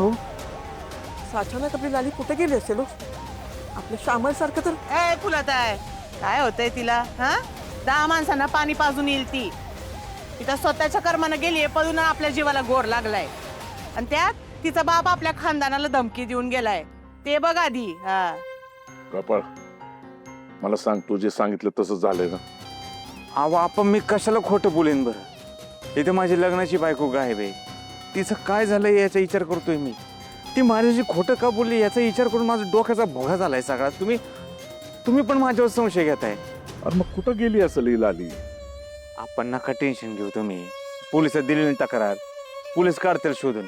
हो अचानक आपली लाली कुठे गेली असेल हो? आपल्या श्यामल सारखं तर ए फुलाताय काय होतंय तिला हा 10 माणसांना पाणी पाजून येईल ती तिथं स्वतःच्या कर्मानं गेलीये पळून आपल्या जीवाला गोर लागलाय आणि त्यात तिचा बाप आपल्या खानदानाला धमकी देऊन गेलाय ते बघ आधी हा कपाळ मला सांग तू जे सांगितलं तसं झालंय ना? अहो आपण मी कशाला खोटं बोलेन बरं? इथे माझी लग्नाची बायको गायब आहे. तिचं काय झालंय याचा विचार करतोय मी. ती माझ्याशी खोटं का बोलली याचा विचार करून माझा डोक्याचा भोगा झालाय सगळा. तुम्ही पण माझ्यावर संशय घेताय. अरे मग कुठं गेली असेल ही लाली? आपण नका टेन्शन घेऊ तुम्ही. पोलिसात दिलेली तक्रार पोलीस काढतील शोधून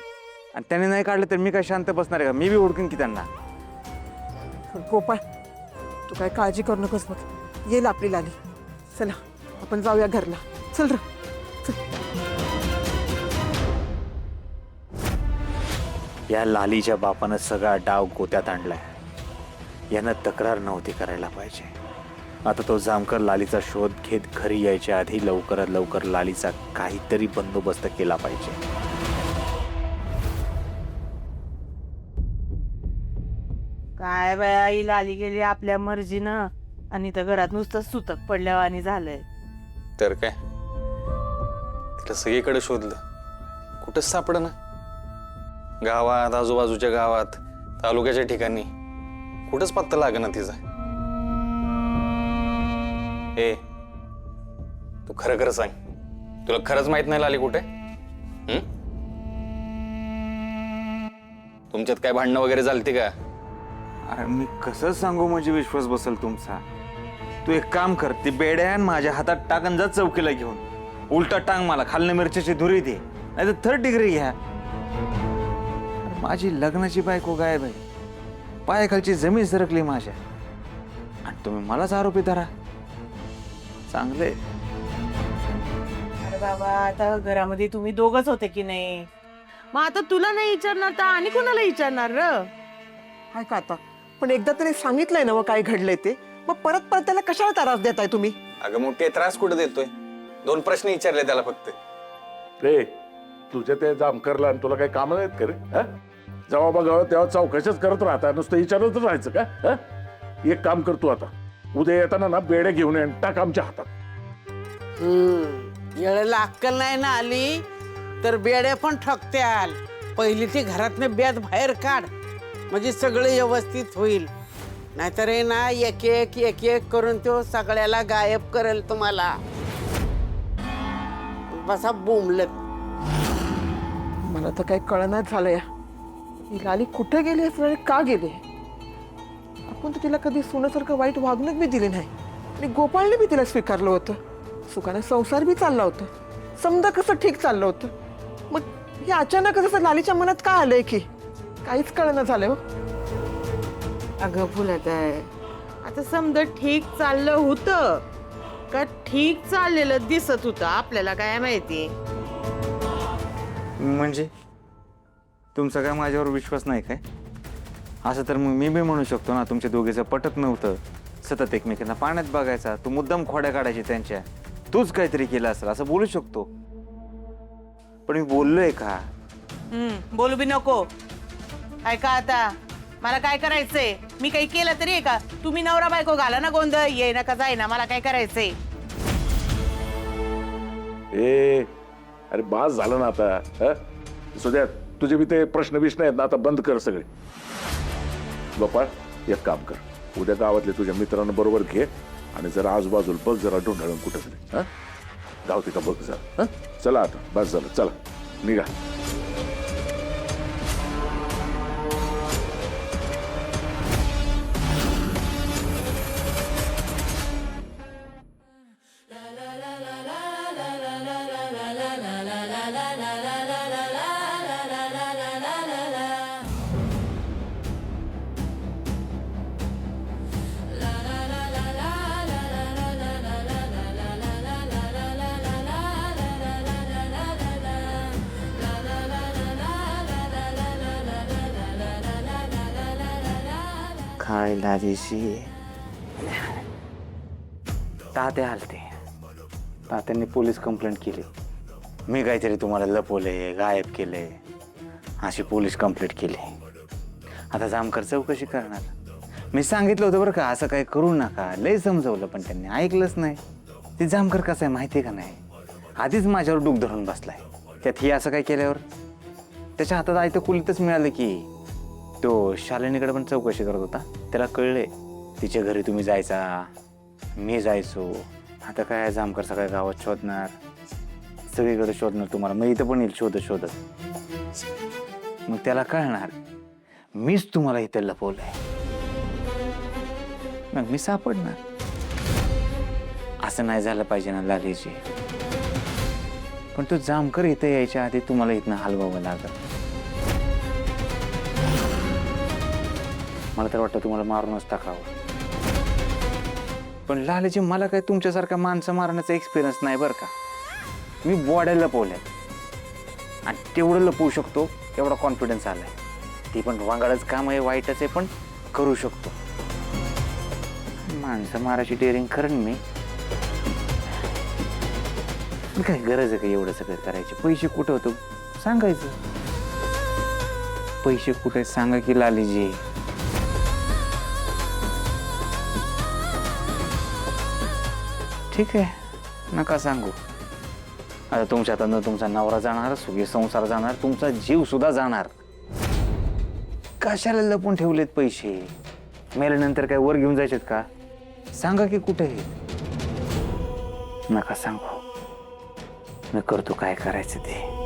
आणि त्याने नाही काढलं तर मी काय शांत बसणार आहे का? मी बी ओळखीन की त्यांना. गोपाळ तू काय काळजी करू नकोस बघ येईल आपली लाली. चला आपण जाऊया घरला. चल र या लालीच्या बापानं सगळा डाव गोत्यात आणलाय. यानं तक्रार नव्हती करायला पाहिजे. आता तो जामकर लालीचा शोध घेत घरी यायच्या आधी लवकरात लवकर लालीचा काहीतरी बंदोबस्त केला पाहिजे. काय बाया ही लाली गेली आपल्या मर्जीनं आणि तर घरात नुसतं सुतक पडल्यावर आणि झालंय. तर काय तिला सगळीकडे शोधलं कुठंच सापडं ना. गावात आजूबाजूच्या गावात तालुक्याच्या ठिकाणी कुठंच पत्ता लागेना तिचा. ए तू खरं खरं सांग तुला खरंच माहित नाही लाली कुठे? तुमच्यात काय भांडणं वगैरे झालती का? अरे मी कसं सांगू म्हणजे विश्वास बसल तुमचा. तू एक काम कर ती बेड्यान माझ्या हातात टाकन जा चौकीला घेऊन. उलटा टांग मला खालनं मिरच्याची धुरी दे नाही तर 3rd डिग्री घ्या. अरे माझी लग्नाची बायको गायब आहे. पायाखालची जमीन सरकली माझ्या आणि तुम्ही मलाच आरोपी धरा. चांगले अरे बाबा आता घरामध्ये तुम्ही दोघच होते की नाही मग आता तुला नाही विचारणार तर आणि कोणाला विचारणार र? काय का आता पण एकदा तरी सांगितलंय ना व काय घडलंय ते. मग परत परत त्याला कशाला त्रास देताय तुम्ही? अगं मोठे त्रास कुठं देतोय? 2 प्रश्न विचारले त्याला फक्त. रे तुझ्या ते जामकरला आणि तुला काही काम नाहीत का रे? हा? जेव्हा बघावं तेव्हा चौकशाच करत राहता नुसतं विचारत राहायचं का? हा? एक काम करतो आता उद्या येताना ना बेड्या घेऊन ये आणि टाक आमच्या हातात. येळेला अक्कल नाही ना आली तर बेड्या पण ठकत्याल. पहिली ती घरातनं बेद बाहेर काढ म्हणजे सगळं व्यवस्थित होईल. नाहीतर हे ना एक एक करून तो सगळ्याला गायब करेल तुम्हाला. बसा बोंबलत. मला तर काही कळनाच झालंय ही लाली कुठे गेली असणार आणि का गेली. आपण तर तिला कधी सोन्यासारखं वाईट वागणूक बी दिली नाही आणि गोपाळने बी तिला स्वीकारलं होतं. सुखाने संसार बी चालला होता. समजा कसं ठीक चाललं होतं. मग हे अचानक असं लालीच्या मनात काय आलंय की काहीच कळना झालंय हो. अगं फुलाताय आता समजा ठीक चाललं होतं का ठीक चाललेलं दिसत होतं आपल्याला काय माहिती. म्हणजे तुमचा काय माझ्यावर विश्वास नाही काय? असं तर मग मी बी म्हणू शकतो ना तुमच्या दोघीचं पटत नव्हतं. सतत एकमेकांना पाण्यात बघायचा. तू मुद्दाम खोड्या काढायची त्यांच्या. तूच काहीतरी केलं असेल असं बोलू शकतो. पण मी बोललोय का? बोलू बी नको. ऐका आता मला काय करायचंय मी काही केलं तरी आहे का? तुम्ही नवरा बायको घाला ना गोंधळ ये ना का जाय ना मला काय करायचंय. ए अरे बास झालं ना आता. हा? सुद्या तुझे बी ते प्रश्न बिश्न आहेत ना आता बंद कर सगळे. गोपाळ एक काम कर उद्या गावातले तुझ्या मित्रांना बरोबर घे आणि जरा आजूबाजूला बघ जरा ढोंढाळून कुठं तरी. हा गावते का बघ जरा. हा चला आता बस झालं चला निघा. काय लालीशी तात्या आलते. तात्यांनी पोलीस कंप्लेंट केली. मी काहीतरी तुम्हाला लपवले गायब केले. अशी पोलीस कंप्लेंट केली. आता जामकर चौकशी करणार. मी सांगितलं होतं बरं का, असं काही करू नका, लय समजवलं पण त्यांनी ऐकलंच नाही. ते जामकर कसं आहे माहिती आहे का नाही, आधीच माझ्यावर डूक धरून बसलाय. त्यात ही असं काय केल्यावर त्याच्या हातात आयतं कुलीतच मिळालं की तो शालिनीकडे पण चौकशी करत होता. त्याला कळले तिच्या घरी तुम्ही जायचा, मी जायचो. आता काय जामकर सगळ्या गावात शोधणार, सगळीकडे शोधणार तुम्हाला, मग इथं पण येईल शोधत शोधत. मग त्याला कळणार मीच तुम्हाला इथं लपवलंय, मग मी सापडणार. असं नाही झालं पाहिजे ना लालीजी. पण तो जामकर इथं यायच्या आधी तुम्हाला इथनं हलवावं लागल. मला तर वाटतं तुम्हाला मारूनच टाकावं. पण लालीजी मला काय तुमच्यासारखा माणसं मारण्याचा एक्सपिरियन्स नाही बरं का. मी बॉड्या लपवल्या आणि तेवढं लपवू शकतो एवढा कॉन्फिडन्स आलाय. ती पण वांगाळच काम आहे, वाईटच आहे, पण करू शकतो. माणसं मारायची डेअरिंग करेन मी. पण काय गरज आहे का एवढं सगळं करायचे. पैसे कुठं होतो सांगायचं. पैसे कुठे सांगा की लालीजी. ठीक आहे नका सांगू. आता तुमच्या हातानं तुमचा नवरा जाणार, सुखी संसार जाणार, तुमचा जीव सुद्धा जाणार. कशाला लपून ठेवलेत पैसे? मेल्यानंतर काय वर घेऊन जायचेत का? सांगा की कुठे. नका सांगू, मी करतो काय करायचं ते.